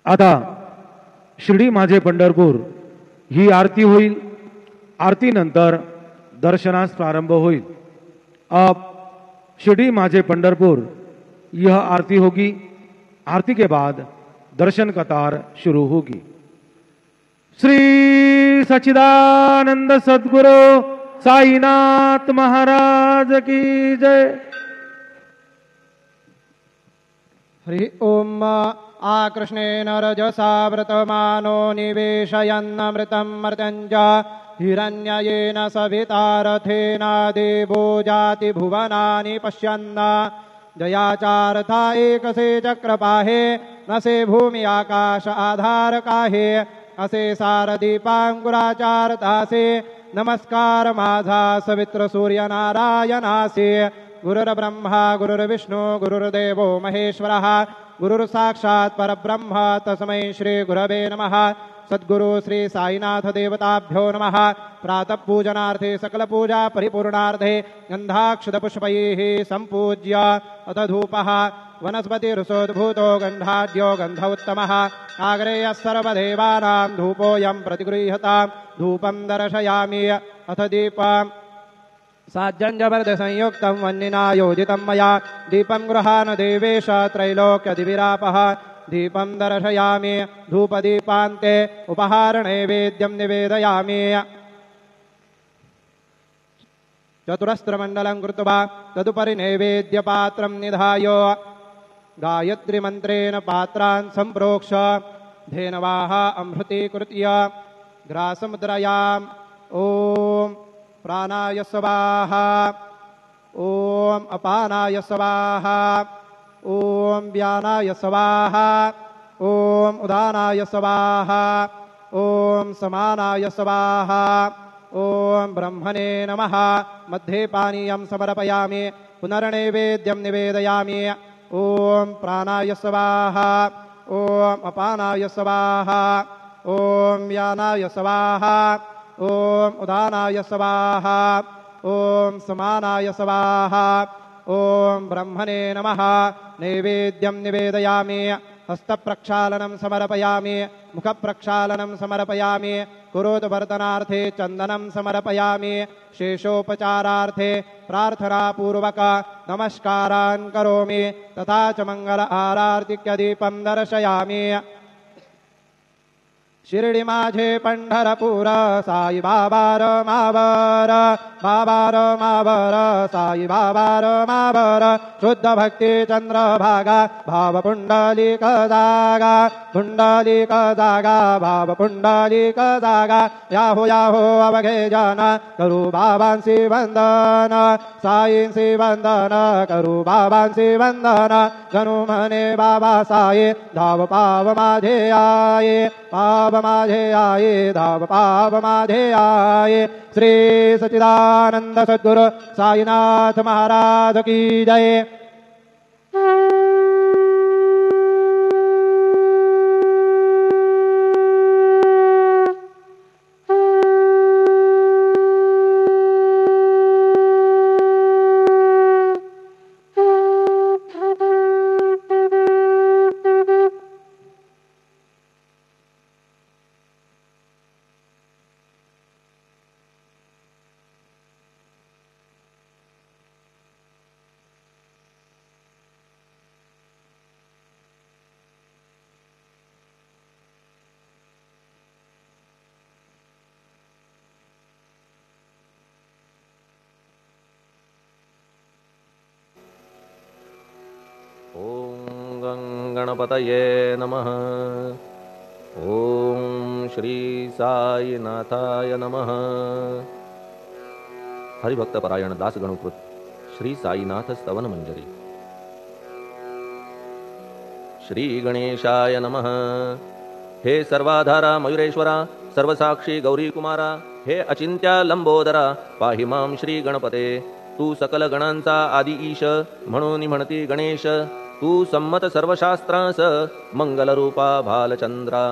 आता शिर्डी माझे पंढरपूर ही आरती होईल। आरती नंतर दर्शनास प्रारंभ होईल। अब शिर्डी माझे पंढरपुर यह आरती होगी। आरती के बाद दर्शन कतार शुरू होगी। श्री सच्चिदानंद सद्गुरु साईनाथ महाराज की जय। हरि ओम। आकृष्णेन रजसा व्रतमानो निवेशयन्नमृतं मर्त्यञ्च हिरण्ययेन सवितारथेन देवो जाति भुवनानि पश्यन् जयाचार्था एकसे चक्रपाहे न से भूमि आकाश आधार काहे असे सारदीपांकुराचारता से नमस्कार माझा सवित्र सूर्य नारायणासे। गुरुर्ब्रह्मा गुरुर्विष्णु गुरुर्देवो महेश्वरः गुरुर्साक्षात् परब्रह्म तस्मै श्री गुरवे नमः। सद्गुरु श्री साईनाथ देवताभ्यो नमः। प्रातः पूजनार्थे सकल पूजा परिपूर्णार्थे गन्धाक्षतपुष्पैः सम्पूज्य अथ धूपः वनस्पतिरुसोद्भूतो गन्धाढ्यो गन्ध उत्तमः आग्रेयः सर्वदेवानां धूपोऽयं प्रतिगृह्यतां धूपं दर्शयामि। अथ दीपम् साज्जन्यवर्धसंयुक्तं वह्निना योजितं मया दीपं गृहाण देवेश त्रैलोक्यदिविरापः दीपं दर्शयामि। धूपदीपान्ते उपहारनैवेद्यं निवेदयामि। चतुरस्त्रमण्डलं कृत्वा तदुपरि नैवेद्यपात्रं निधाय गायत्रीमन्त्रेण पात्रान् सम्प्रोक्ष धेनवाः अमृतीकृत्य ग्रासमुद्रयाम्। ॐ प्राणाय स्वाहा ॐ अपानाय स्वाहा ॐ व्यानाय स्वाहा ॐ उदानाय स्वाहा ॐ समानाय स्वाहा ॐ ब्रह्मणे नमः। मध्ये पानीयं समर्पयामि पुनर्नैवेद्यं निवेदयामि। ॐ प्राणाय स्वाहा ॐ अपानाय स्वाहा ॐ व्यानाय स्वाहा ॐ उदानाय स्वाहा ॐ समानाय स्वाहा ॐ ब्रह्मणे नमः। नैवेद्यं निवेदयामि। हस्तप्रक्षालनं समर्पयामि मुखप्रक्षालनं समर्पयामि कुरोद्वर्तनार्थे चन्दनं समर्पयामि शेषोपचारार्थे प्रार्थनापूर्वक नमस्कारान् करोमि तथा च मंगल आरार्तिक्यदीपं दर्शयामि। शिर्डी माझे पंढरपूर साई बाबा रमावर बाबा रमावर साई बाबा रमावर शुद्ध भक्ती चंद्रभागा भाव पुंडलिक जागा पुंडलिक जागा भाव पुंडलिक जागा याहो याहो अवघे जन करू बाबांसी वंदन साईंसी वंदन करू बाबांसी वंदन जणू म्हणे बाबा साई धाव पाव माझे आये पाव माझे आये धाव पाव माझे आये। श्री सच्चिदानंद सद्गुरु साईनाथ महाराज की जय। गणपतये नमः। ओम श्री साईनाथाय नमः। हरिभक्त परायण दास गणुकृत श्री साईनाथ स्तवन मंजरी। श्री गणेशाय नमः। हे सर्वाधारा मयुरेश्वरा सर्वसाक्षी गौरी कुमारा हे अचिंत्या लंबोदरा पाहि मां श्री गणपते। तू सकल गणांचा आदि ईश म्हणून म्हणती गणेश। तू संमत सर्वशास्त्रांस मंगलरूपा भालचंद्रा।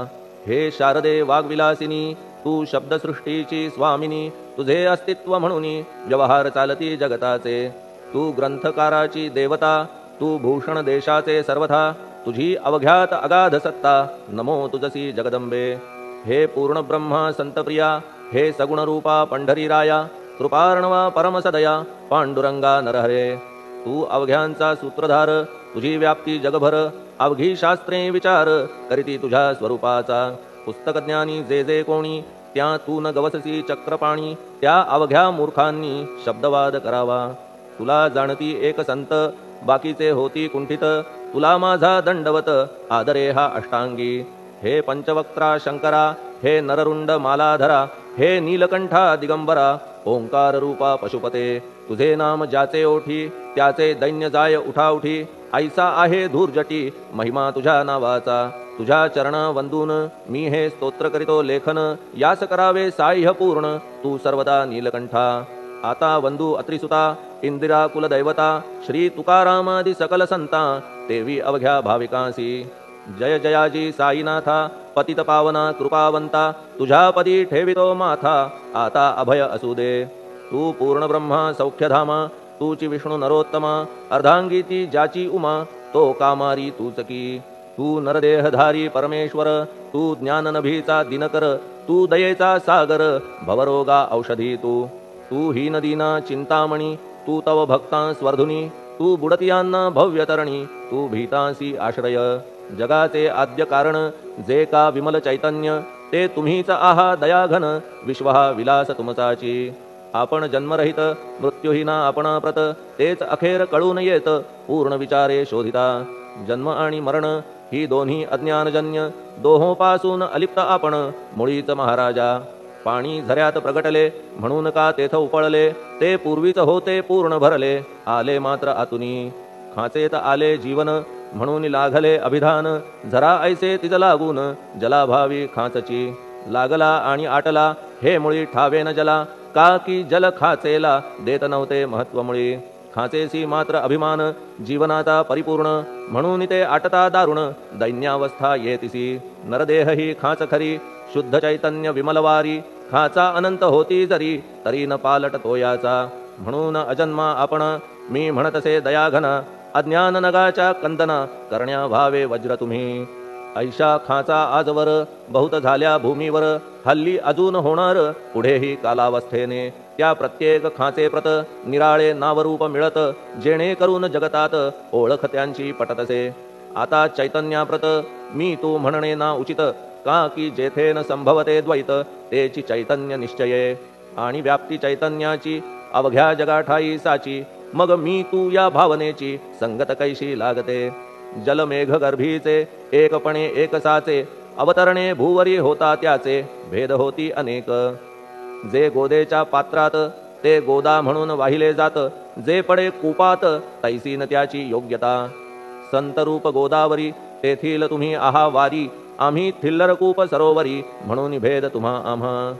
हे शारदे वाग्विलासिनी तू शब्दसृष्टीची स्वामिनी। तुझे अस्तित्व म्हणून व्यवहार चालती जगताचे। तू ग्रंथकाराची देवता तू भूषण देशाचे सर्वथा। तुझी अवघ्यात अगाध सत्ता नमो तुझसी जगदंबे. हे पूर्ण ब्रह्मा संतप्रिया, हे सगुण रूपा पंढरीराया, कृपार्णवा परमसदया पांडुरंगा नरहरे. तू अवघ्यांचा सूत्रधार, तुझी व्याप्ती जगभर, अवघी शास्त्रे विचार करीती तुझ्या स्वरूपाचा. पुस्तकज्ञानी जे जे कोणी, त्या तू न गवससी चक्रपाणी. त्या अवघ्या मूर्खांनी शब्दवाद करावा. तुला जाणती एक संत, बाकीचे होती कुंठित. तुला माझा दंडवत आदरे हा अष्टांगी. हे पंचवक्त्रा शंकरा, हे नररुंड मालाधरा, हे नीलकंठा दिगंबरा, ओंकार रूपा पशुपते. तुझे नाम ज्याचे ओठी, त्याचे दैन्य जाय उठाउठी. ऐसा आहे धूर्जटी महिमा तुझ्या नावाचा. तुझ्या चरणा वंदून मी हे स्तोत्र करीतो लेखन. यास करावे साह्य पूर्ण तू सर्वदा नीलकंठा. आता वंदू अत्रिसुता, इंदिरा कुलदैवता, श्री तुकारामादि सकल संता, देवी अवघ्या भाविकांसी. जय जयाजी साईनाथा, पतित पावना कृपावंता, तुझ्या पदी ठेवितो माथा, आता अभय असू दे. तू पूर्ण ब्रह्मा सौख्यधामा, तूची विष्णू नरोत्तमा, अर्धांगी ती ज्याची उमा, तो कामारी तूच की. तू नरदेहधारी परमेश्वर, तू ज्ञाननभीचा दिनकर, तू दयेचा सागर, भवरोगा औषधी तू. तू ही नदीना चिंतामणी, तू तव भक्तां स्वर्धुनी, तू बुडतियांना भव्यतरणी, तू भीतांसी आश्रय. जगाचे आद्य कारण जे का विमल चैतन्य, ते तुम्हीच आहा दयाघन, विश्व हा विलास तुमचाची. आपण जन्मरहित मृत्यूहीना आपणा प्रत, तेच अखेर कळून येत पूर्ण विचारे शोधिता. जन्म आणि मरण ही दोन्ही अज्ञानजन्य, दोहोपासून अलिप्त आपण मुळीच महाराजा. पाणी झऱ्यात प्रगटले म्हणून का तेथ उपळले, ते पूर्वीच होते पूर्ण भरले, आले मात्र आतुनी. खाचेत आले जीवन म्हणून लागले अभिधान, झरा ऐसे तिज लागून जलाभावी खाचची. लागला आणि आटला हे मुळी ठावे न जला, का की जल खाचेला देत नव्हते महत्वमुळी. खाचेसी मात्र अभिमान जीवनाचा परिपूर्ण, म्हणून ते आटता दारुण दैन्यावस्था येतिसी. नरदेह ही खाच खरी, शुद्ध चैतन्य विमलवारी, खाचा अनंत होती जरी तरी न पालट तोयाचा. म्हणून अजन्मा आपण मी म्हणतसे दयाघना, अज्ञान नगाच्या कंदना करण्या व्हावे वज्र तुम्ही. ऐशा खाचा आजवर बहुत झाल्या भूमीवर, हल्ली अजून होणार पुढेही कालावस्थेने. त्या प्रत्येक खाचे प्रत निराळे नावरूप मिळत, जेणे करून जगतात ओळख त्यांची पटतसे. आता चैतन्याप्रत मी तू म्हणणे ना उचित, का की जेथे न संभवते द्वैत तेची चैतन्य निश्चये. आणि व्याप्ती चैतन्याची अवघ्या जगाठाई साची, मग मी तू या भावनेची संगत कैशी लागते. जलमेघ गर्भीचे एकपणे एकसाचे, अवतरणे भूवरी होता त्याचे भेद होती अनेक. जे गोदेच्या पात्रात ते गोदा म्हणून वाहिले जात, जे पडे कूपात तैसीन त्याची योग्यता. संतरूप गोदावरी तेथील तुम्ही आहा वारी, आम्ही थिल्लर कूप सरोवरी म्हणून भेद तुम्हा आम्हा.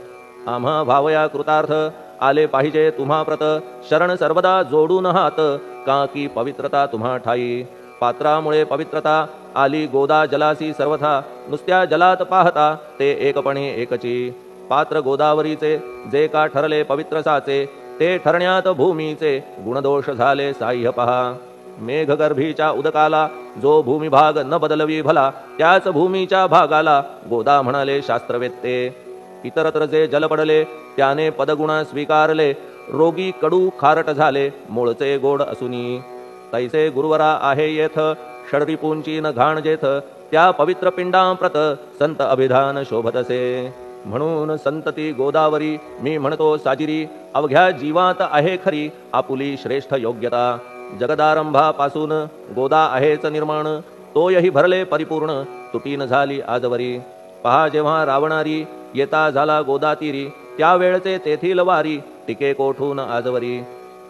आम्हा भावया कृतार्थ आले पाहिजे तुम्हा प्रत, शरण सर्वदा जोडून हात, का की पवित्रता तुम्हा ठाई. पात्रामुळे पवित्रता आली गोदा जलासी सर्वथा, नुसत्या जलात पाहता ते एकपणे एकची. पात्र गोदावरीचे जे का ठरले पवित्र साचे, ते ठरण्यात भूमीचे गुणदोष झाले साह्य पहा. मेघगर्भीच्या उदकाला जो भूमिभाग न बदलवी भला, त्याच भूमीच्या भागाला गोदा म्हणाले शास्त्रवेत्ते. इतरत्र जे जल पडले त्याने पदगुणा स्वीकारले, रोगी कडू खारट झाले मूळचे गोड असुनी. तैसे गुरुवरा आहे येथ षडरिपूंची न घाण जेथ, त्या पवित्र पिंडांप्रत संत अभिधान शोभतसे. म्हणून संतती गोदावरी मी म्हणतो साजिरी, अवघ्या जीवात आहे खरी आपुली श्रेष्ठ योग्यता. जगदारंभापासून गोदा आहेच निर्माण, तोयही भरले परिपूर्ण तुटीन झाली आजवरी. पहा जेव्हा रावणारी येता झाला गोदातीरी, त्यावेळचे तेथील वारी टिके कोठून आजवरी.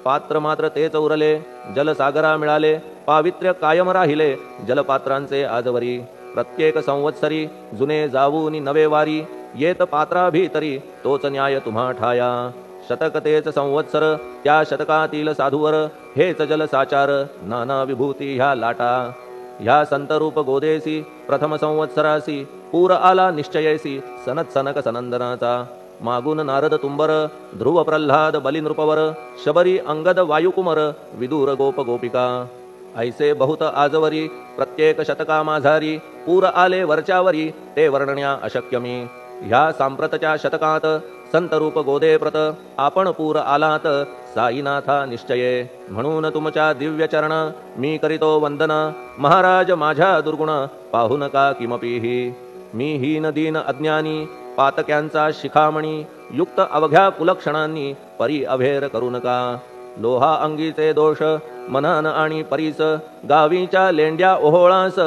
पात्र मात्र तेच उरले जलसागरा मिळाले, पावित्र्य कायम राहिले जलपात्रांचे आजवरी. प्रत्येक संवत्सरी जुने जाऊनी नवे वारी, येत पात्रा भीतरी तोच न्याय तुम्हा ठाया. शतक तेच संवत्सर त्या शतकातील साधूवर, हेच जलसाचार नाना विभूती ह्या लाटा. ह्या संतरूप गोदेसी प्रथम संवत्सरासी, पूर आला निश्चयेसी सनत सनक सनंदनाचा. मागून नारद तुंबर, ध्रुव प्रल्हाद बलिनृपवर, शबरी अंगद वायुकुमर, विदूर गोप गोपिका. ऐसे बहुत आजवरी प्रत्येक शतका माझारी पूर आले वरच्यावरी ते वर्णण्या अशक्य मी. ह्या सांप्रतच्या शतकात संत रूप गोदे प्रत आपण पूर आलात साईनाथा निश्चये. म्हणून तुमच्या दिव्य चरण मी करीतो वंदन. महाराज माझ्या दुर्गुण पाहू नका किमपीही. मी हीन दीन अज्ञानी पातक्यांचा शिखामणी युक्त अवघ्या कुलक्षणांनी परी अभेर करू नका. लोहा अंगीचे दोष मनान आणि परीस गावीच्या लेंड्या ओहोळास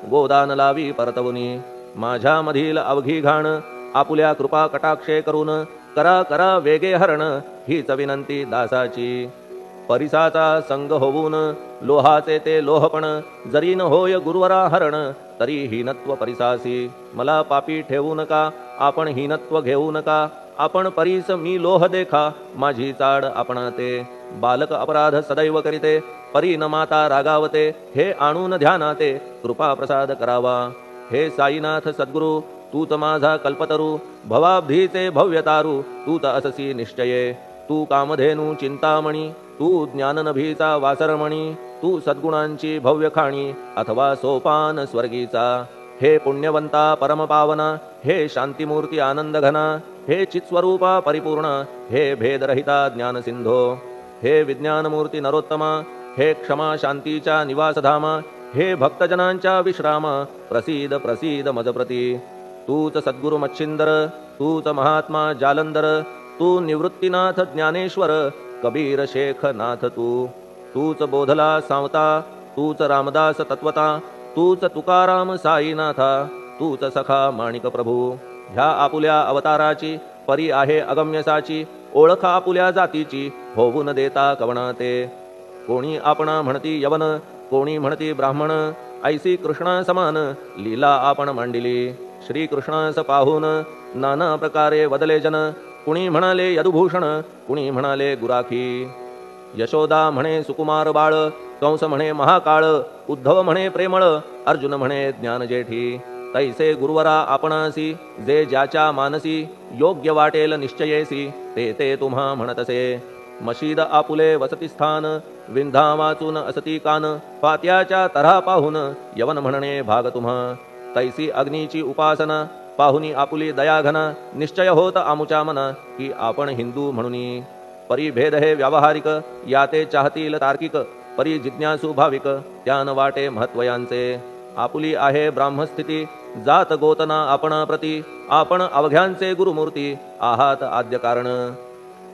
गोदान लावी परतवुनी. माझ्या मधील अवघी घाण आपुल्या कृपा कटाक्षे करून करा करा वेगे हरण हीच विनंती दासाची. परिसाचा संग होऊन लोहाचे ते लोहपण जरी न होय गुरुवरा हरण तरी हीनत्व परिसासी. मला पापी ठेवू नका आपण हीनत्व घेऊ नका. आपण परीस मी लोह देखा माझी चाड आपणाते. बालक अपराध सदैव करीते परी न माता रागावते. हे आणून ध्यानाते कृपा प्रसाद करावा. हे साईनाथ सद्गुरु तूच माझा कल्पतरू भवाब्धीचे भव्यतारू तूच अससी निश्चये. तू कामधेनू चिंतामणी तू ज्ञाननभीचा वासरमणी. तू सद्गुणांची भव्य खाणी अथवा सोपान स्वर्गीचा. हे पुण्यवंता परमपावना हे शांतिमूर्ती आनंद घना. हे चित्स्वरूपा परिपूर्ण हे भेदरहिता ज्ञानसिंधो. हे विज्ञानमूर्ती नरोत्तमा हे क्षमा शांतीच्या निवासधामा. हे भक्तजनांच्या विश्राम प्रसीद प्रसीद मजप्रती. तूच सद्गुरु मच्छिंदर तूच महात्मा जालंधर. तू निवृत्तीनाथ ज्ञानेश्वर कबीर शेख नाथ तू. तूच बोधला सांवता तूच रामदास तत्वता. तूच तुकाराम साईनाथा तूच सखा माणिक प्रभू. ह्या आपुल्या अवताराची परी आहे अगम्यसाची. ओळख आपुल्या जातीची होऊन देता कवणाते. कोणी आपणा म्हणती यवन कोणी म्हणती ब्राह्मण. ऐसी कृष्णा समान लीला आपण मांडिली. श्री कृष्णास पाहून नाना प्रकारे वदले जन. कुणी म्हणाले यदुभूषण कुणी म्हणाले गुराखी. यशोदा म्हणे सुकुमार बाळ. कंस म्हणे महाकाळ. उद्धव म्हणे प्रेमळ. अर्जुन म्हणे ज्ञानजेठी. तैसे गुरुवरा आपणासी जे ज्याच्या मानसी योग्य वाटेल निश्चयेसी ते ते तुम्हा म्हणतसे. मशीद आपुले वसतिस्थान विंधा वाचून असती कान. पात्याच्या तऱ्हा पाहून यवन म्हणणे भाग तुम्हा. तैसी अग्नीची उपासना पाहुनी आपुली दयाघना. निश्चय होत आमुच्या मना की आपण हिंदू म्हणूनी. परी भेद हे व्यावहारिक याते चाहतील तार्किक. परी जिज्ञासू भाविक त्यान वाटे महत्वयांचे. आपुली आहे ब्राह्मस्थिती जात गोतना आपणा प्रती. आपण अवघ्यांचे गुरुमूर्ती आहात आद्य कारण.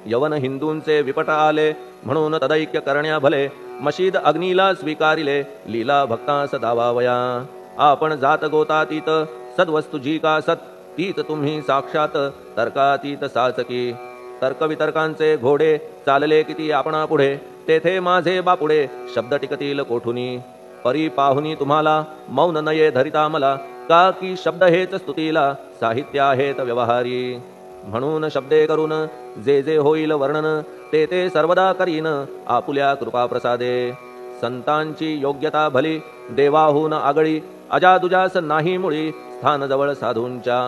यवन हिंदूंचे विपट आले म्हणून तदैक्य करण्या भले. मशीद अग्नीला स्वीकारिले लीला भक्तास दावावया. आपण जात गोतातीत सद्वस्तु जी का सत तीच तुम्ही साक्षात तर्कातीत साचकी. तर्कवितर्कांचे घोडे चालले किती आपणा पुढे. तेथे माझे बापुडे शब्द टिकतील कोठुनी. परी पाहुनी तुम्हाला मौन नये धरिता मला. का की शब्द हेच स्तुतीला साहित्य आहेत व्यवहारी. म्हणून शब्दे करून जे जे होईल वर्णन ते ते सर्वदा करीन आपुल्या कृपा प्रसादे. संतांची योग्यता भली देवाहून आगळी. अजादुजास नाही मुळी स्थान जवळ साधूंच्या.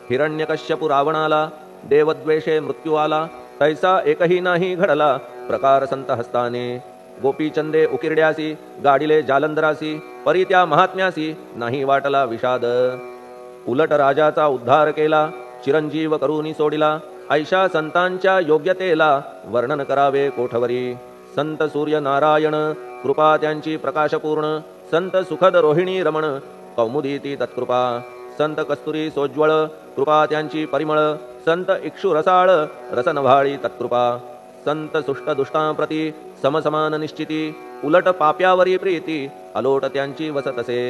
हिरण्यकश्यपु रावणाला देवद्वेषे मृत्यू आला. तैसा एकही नाही घडला प्रकार संत हस्ताने. गोपीचंदे उकिरड्यासी गाडिले जालंधरासी. परी त्या महात्म्यासी नाही वाटला विषाद. उलट राजाचा उद्धार केला चिरंजीव करूनी सोडिला. ऐशा संतांच्या योग्यतेला वर्णन करावे कोठवरी. संत सूर्य नारायण कृपा त्यांची प्रकाशपूर्ण. संत सुखद रोहिणी रमण कौमुदी ती तत्कृपा. संत कस्तुरी सोज्वळ कृपा त्यांची परिमळ. संत इक्षु रसाळ रसनभाळी तत्कृपा. संत सुष्ट दुष्टांप्रती समसमान निश्चिती. उलट पाप्यावरी प्रीती अलोट त्यांची वसतसे.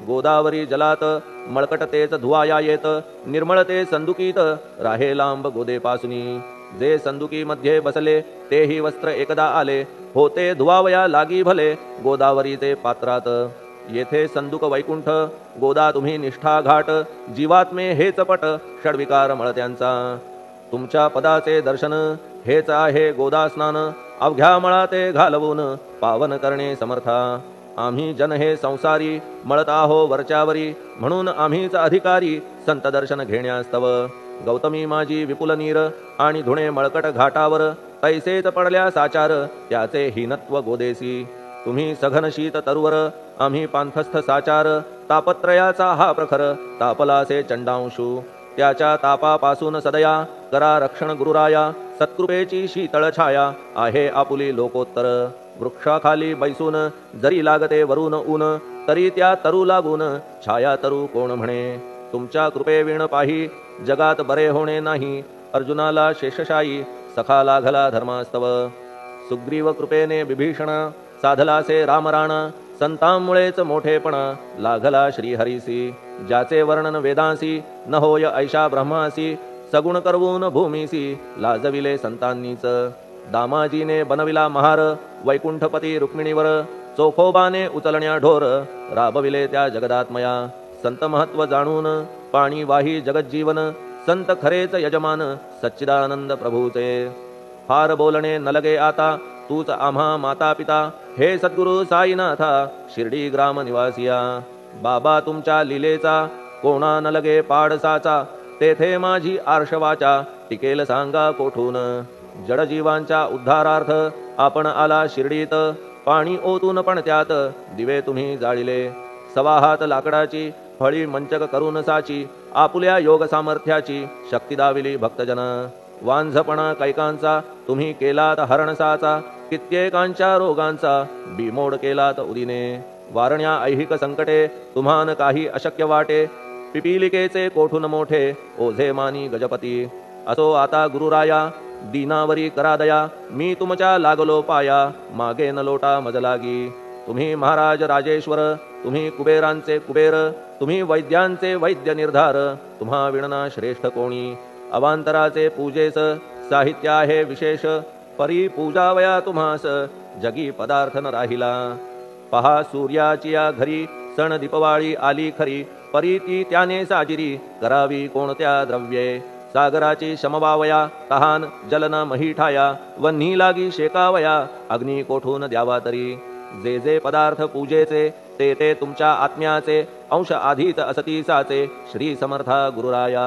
गोदावरी जलात मळकट तेच धुवाया येत. निर्मळते संदुकीत राहे लांब गोदेपासुनी. जे संदुकीमध्ये बसले तेही वस्त्र एकदा आले. होते धुवावया लागी भले गोदावरीचे पात्रात. येथे संदुक वैकुंठ गोदा तुम्ही निष्ठा घाट. जीवात्मे हेच पट षडविकार मळत्यांचा. तुमच्या पदाचे दर्शन हेच आहे गोदा स्नान. अवघ्या मळाते घालवून पावन करणे समर्था. आम्ही जन हे संसारी मळत आहो वरच्यावरी. म्हणून आम्हीच अधिकारी संत दर्शन घेण्यास्तव. गौतमी माझी विपुल नीर आणि धुणे मळकट घाटावर. तैसेच पडल्या साचार त्याचे हीनत्व गोदेसी. तुम्ही सघन शीत तरुवर आम्ही पांथस्थ साचार तापत्रयाचा हा प्रखर तापलासे चंडांशू त्याच्या तापापासून सदया करा रक्षण गुरुराया सत्कृपेची शीतळ छाया आहे आपुली लोकोत्तर वृक्षाखाली बैसून जरी लागते वरून ऊन तरी त्या तरू लागून छाया तरू कोण म्हणे तुमच्या कृपेविण पाही जगात बरे होणे नाही अर्जुनाला शेषशायी सखा लागला धर्मास्तव सुग्रीव कृपेने विभीषण साधलासे रामराण संतांमुळेच मोठेपण लागला श्रीहरीसी ज्याचे वर्णन वेदांसी न होय ऐशा ब्रह्मासी सगुण करवून भूमीसी लाजविले संतांनीच दामाजीने बनविला महार वैकुंठपती रुक्मिणीवर चोखोबाने उचलण्या ढोर राबविले त्या जगदात्मया संत महत्व जाणून पाणी वाही जगज्जीवन संत खरेच यजमान सच्चिदानंद प्रभूचे फार बोलणे न लगे आता तूच आम्हा माता पिता हे सद्गुरु साईनाथा शिर्डी ग्राम निवासिया बाबा तुमच्या लीलेचा कोणा न लगे पाडसाचा तेथे माझी आर्षवाचा टिकेल सांगा कोठून जडजीवांच्या उद्धारार्थ आपण आला शिर्डीत पाणी ओतून पण त्यात दिवे तुम्ही जाळिले सवा हात लाकडाची फळी मंचक करून साची आपुल्या योग सामर्थ्याची शक्ती दाविली भक्तजन वांझपणा कैकांचा तुम्ही केलात हरणसाचा कित्येकांच्या रोगांचा बिमोड केलात उदिने वारण्या ऐहिक संकटे तुम्हान काही अशक्य वाटे पिपीलिकेचे कोठून मोठे ओझे मानी गजपती असो आता गुरुराया दीनावरी करा दया मी तुमच्या लागलो पाया मागे न लोटा मजलागी तुम्ही महाराज राजेश्वर तुम्ही कुबेरांचे कुबेर तुम्ही वैद्यांचे वैद्य निर्धार तुम्हा विणना श्रेष्ठ कोणी अवांतराचे पूजेस साहित्य आहे विशेष परी पूजावया तुम्हास जगी पदार्थ न राहिला पहा सूर्याची या घरी सण दीपवाळी आली खरी परी ती त्याने साजिरी करावी कोणत्या द्रव्ये सागराची शमवावया तहान जलन महीठाया वन्ही लागी शेकावया अग्नी कोठून द्यावा तरी जे जे पदार्थ पूजेचे ते ते तुमच्या आत्म्याचे अंश आधीच असतीसाचे श्री समर्था गुरुराया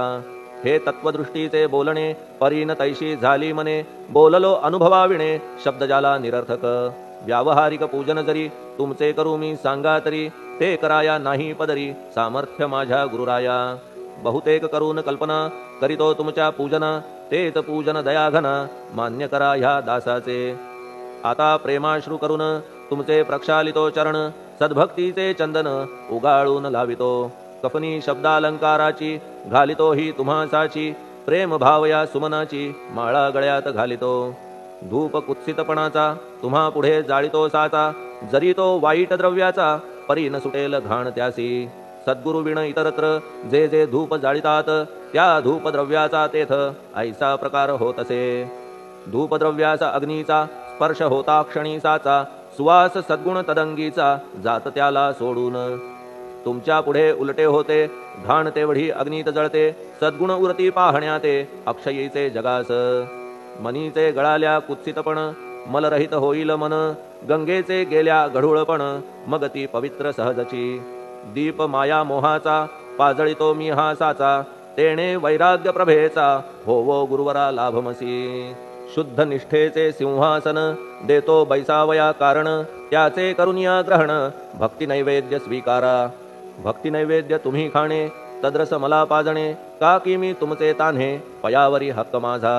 हे तत्वदृष्टीचे बोलणे परीन तैशी झाली मने बोललो अनुभवाविणे शब्द जाला निरर्थक व्यावहारिक पूजन जरी तुमचे करू मी सांगा तरी ते कराया नाही पदरी सामर्थ्य माझ्या गुरुराया बहुतेक करून कल्पना करीतो तुमच्या पूजन तेच पूजन दयाघन मान्य करा ह्या दासाचे आता प्रेमाश्रू करून तुमचे प्रक्षालितो चरण सद्भक्तीचे चंदन उगाळून लावितो कफनी शब्दालंकाराची घालितो ही तुम्हासाची प्रेम भावया सुमनाची माळा गळ्यात घालितो धूप कुत्सितपणाचा तुम्हा पुढे जाळितो साचा जरी तो वाईट द्रव्याचा परी न सुटेल घाण त्यासी सद्गुरु विण इतरत्र जे जे धूप जाळितात त्या धूप द्रव्याचा तेथ ऐसा प्रकार होत असे धूपद्रव्याचा अग्नीचा स्पर्श होता क्षणीसाचा सुवास सद्गुण तदंगीचा जात त्याला सोडून तुमच्या पुढे उलटे होते घाण तेवढी अग्नीत जळते सद्गुण उरती पाहण्याते अक्षयीचे जगास मनीचे गळाल्या कुत्सितपण मलरहित होईल मन गंगेचे गेल्या गढूळपण मग ती पवित्र सहजची दीप माया मोहाचा पाजळितो मी हा साचा तेणे वैराग्य प्रभेचा होवो गुरुवरा लाभमसी शुद्ध निष्ठेचे सिंहासन देतो बैसावया कारण त्याचे करुनिया ग्रहण भक्ती नैवेद्य स्वीकारा भक्ती नैवेद्य तुम्ही खाणे तद्रस मला पाजणे का की मी तुमचे तान्हे पयावरी हक्क माझा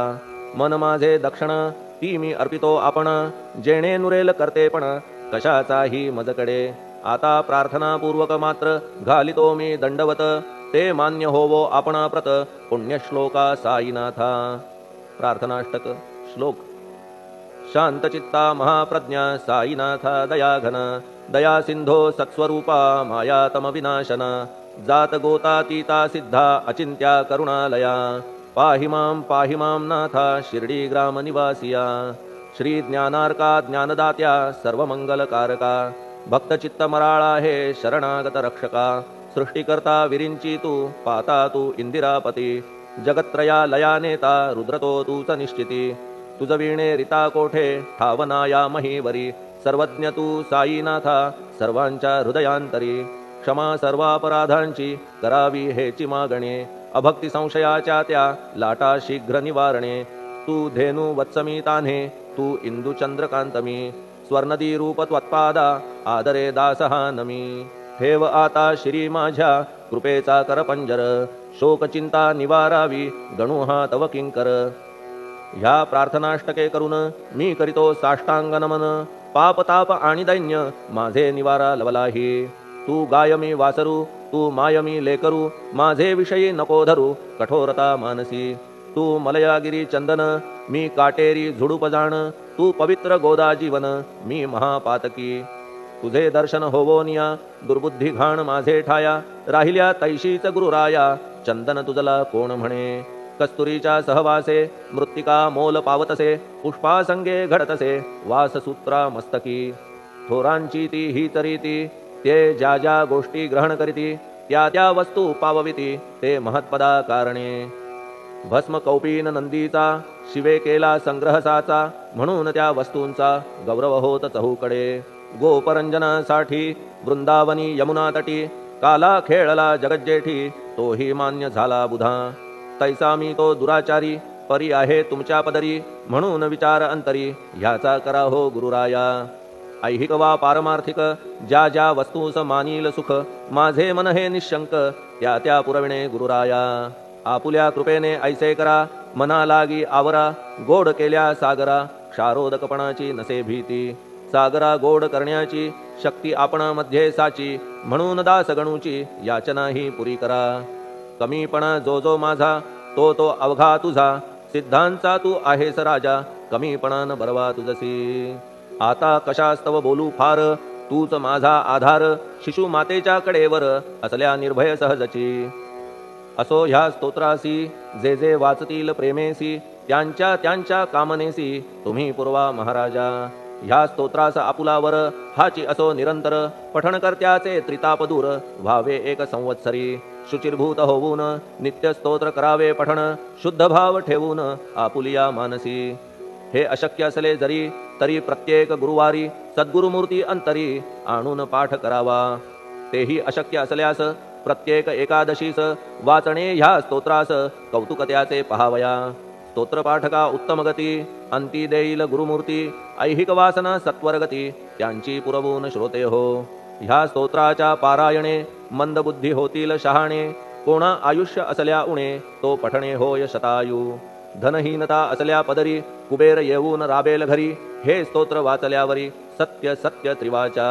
मन माझे दक्षिण ती मी अर्पितो आपण जेणे नुरेल करते पण कशाचाही मजकडे आता प्रार्थनापूर्वक मात्र घालितो मी दंडवत ते मान्य होवो आपणा प्रत पुण्यश्लोका साईनाथा प्रार्थनाष्टक श्लोक शांतचित्ता महाप्रज्ञा साईनाथा दयाघन दया सिंधो सत्स्वरूपा मायातम विनाशन जात गोतातीता सिद्धा अचिंत्या करुणालया पाहि मां नाथा शिर्डी ग्राम निवासिया श्री ज्ञानार्का ज्ञानदात्या सर्वमंगलकारका भक्तचित्त मराळा हे शरणागत रक्षका सृष्टिकर्ता विरिंची तू पाता तू इंदिरापती जगत्त्रया लया नेता रुद्रतो तूच निश्चिती तुझ वीणे रिता कोठे ठावनाया महीवरी सर्वज्ञ तू साईनाथा सर्वांच्या हृदयांतरी क्षमा सर्वापराधांची करावी हेची मागणे अभक्ती संशयाच्या त्या लाटा शीघ्र निवारणे तू धेनू वत्समी तान्हे तू इंदू चंद्रकांतमी स्वर्णदी रूप त्वत्पादा आदरे दासहा नमी ठेव आता श्री माझ्या कृपेचा करपंजर शोक चिंता निवारावी गणू हा तव किंकर ह्या प्रार्थनाष्टके करून मी करीतो साष्टांग नमन पाप ताप आणि दैन्य माझे निवारा लवलाही तू गाय मी वासरू तू माय मी लेकरू माझे विषयी नको धरू कठोरता मानसी तू मलयागिरी चंदन मी काटेरी झुडूप जाण तू पवित्र गोदा जीवन मी महापातकी तुझे दर्शन होवोनिया दुर्बुद्धी घाण माझे ठाया राहिल्या तैशीच गुरुराया चंदन तुझला कोण म्हणे कस्तुरीच्या सहवासे मृत्तिका मोल पावतसे पुष्पासंगे घडतसे वाससूत्रा मस्तकी थोरांची ती ही तरीती ते ज्या ज्या गोष्टी ग्रहण करीती त्या त्या वस्तू पावविती ते महत्पदा कारणे भस्म कौपीन नंदीचा शिवे केला संग्रहसाचा म्हणून त्या वस्तूंचा गौरव होत चहूकडे गोपरंजनासाठी वृंदावनी यमुना तटी काला खेळला जगज्जेठी तोही मान्य झाला बुधा तैसा मी तो दुराचारी परी आहे तुमच्या पदरी म्हणून विचार अंतरी ह्याचा करा हो गुरुराया ऐहिक वा पारमार्थिक ज्या ज्या वस्तूस मानील सुख माझे मन हे निशंक त्या त्या पुरविणे गुरुराया आपुल्या कृपेने ऐसे करा मना लागी आवरा गोड केल्या सागरा क्षारोदकपणाची नसे भीती सागरा गोड करण्याची शक्ती आपणामध्ये साची म्हणून दास गणूची याचना ही पुरी करा कमीपणा जो जो माझा तो तो अवघा तुझा सिद्धांचा तू आहेस राजा कमीपणान बरवा तुझसी आता कशास्तव बोलू फार तूच माझा आधार शिशु मातेच्या कडेवर असल्या निर्भय सहजची असो ह्या स्तोत्रासी जे जे वाचतील प्रेमेसी त्यांच्या त्यांच्या कामनेसी तुम्ही पुरवा महाराजा ह्या स्तोत्रास आपुलावर हाची असो निरंतर पठण करत्याचे त्रिताप दूर व्हावे एक संवत्सरी शुचिर्भूत होऊन नित्य स्तोत्र करावे पठण शुद्ध भाव ठेवून आपुलिया मानसी हे अशक्य असले जरी तरी प्रत्येक गुरुवारी सद्गुरुमूर्ती अंतरी आणून पाठ करावा तेही अशक्य असल्यास प्रत्येक एकादशीस वाचणे ह्या स्तोत्रास कौतुक त्याचे पहावया स्तोत्रपाठका उत्तम गती अंती देईल गुरुमूर्ती ऐहिक वासना सत्वरगती त्यांची पुरवून श्रोते हो ह्या स्तोत्राच्या पारायणे मंदबुद्धी होतील शहाणे कोणा आयुष्य असल्या उणे तो पठणे होय शतायू धनहीनता असल्या पदरी कुबेर येऊन राबेल घरी हे स्तोत्र वाचल्यावरी सत्य सत्य त्रिवाचा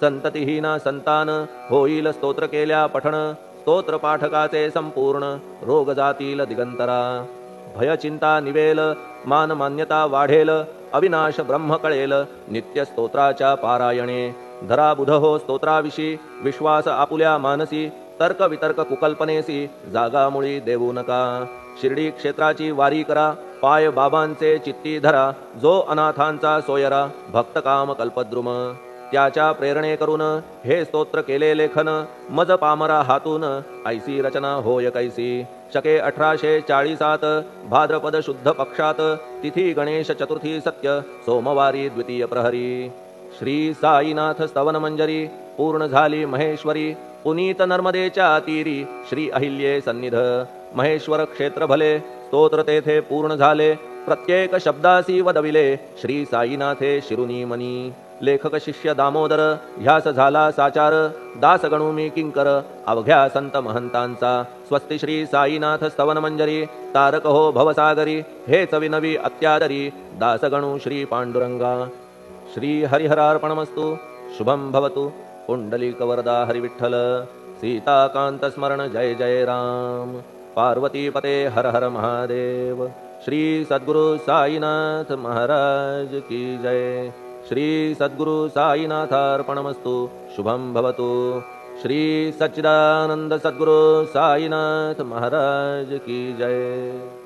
संततिहीना संतान होईल स्तोत्र केल्या पठण स्तोत्र पाठकाचे संपूर्ण रोग जातील दिगंतरा भय चिंता निवेल मान मान्यता वाढेल अविनाश ब्रह्म कळेल नित्य स्तोत्राच्या पारायणे धरा बुध हो स्तोत्राविषयी विश्वास आपुल्या मानसी तर्क वितर्क कुकल्पनेसी जागा मुळी देऊ नका शिर्डी क्षेत्राची वारी करा पाय बाबांचे चित्ती धरा जो अनाथांचा सोयरा भक्त काम कल्पद्रुम त्याच्या प्रेरणे करून हे स्तोत्र केले लेखन मज पामरा हातून ऐसी रचना होय कैसी शके 1840 भाद्रपद शुद्ध पक्षात तिथी गणेश चतुर्थी सत्य सोमवारी द्वितीय प्रहरी श्री साईनाथ स्तवन मंजरी पूर्ण झाली महेश्वरी पुनीत नर्मदेच्या तीरी श्री अहिल्ये सन्निध महेश्वर क्षेत्र भले स्तोत्र तेथे पूर्ण झाले प्रत्येक शब्दासी वदविले श्री साईनाथे शिरुनी मनी लेखक शिष्य दामोदर ह्यास झाला साचार दास गणू मी किंकर अवघ्या संत महंतांचा स्वस्ति श्री साईनाथ स्तवन मंजरी तारक हो भवसागरी हेच विनवी अत्यादरी दास गणू श्री पांडुरंगा श्री हरिहरार्पणमस्तु शुभम भवतु पुंडलिक वरदा हरिविठ्ठल सीताकांत स्मरण जय जय राम पार्वती पते हर हर महादेव श्री सद्गुरु साईनाथ महाराज की जय श्री सद्गुरु साईनाथार्पणमस्तु शुभम भवतु श्री सच्चिदानंद सद्गुरु साईनाथ महाराज की जय।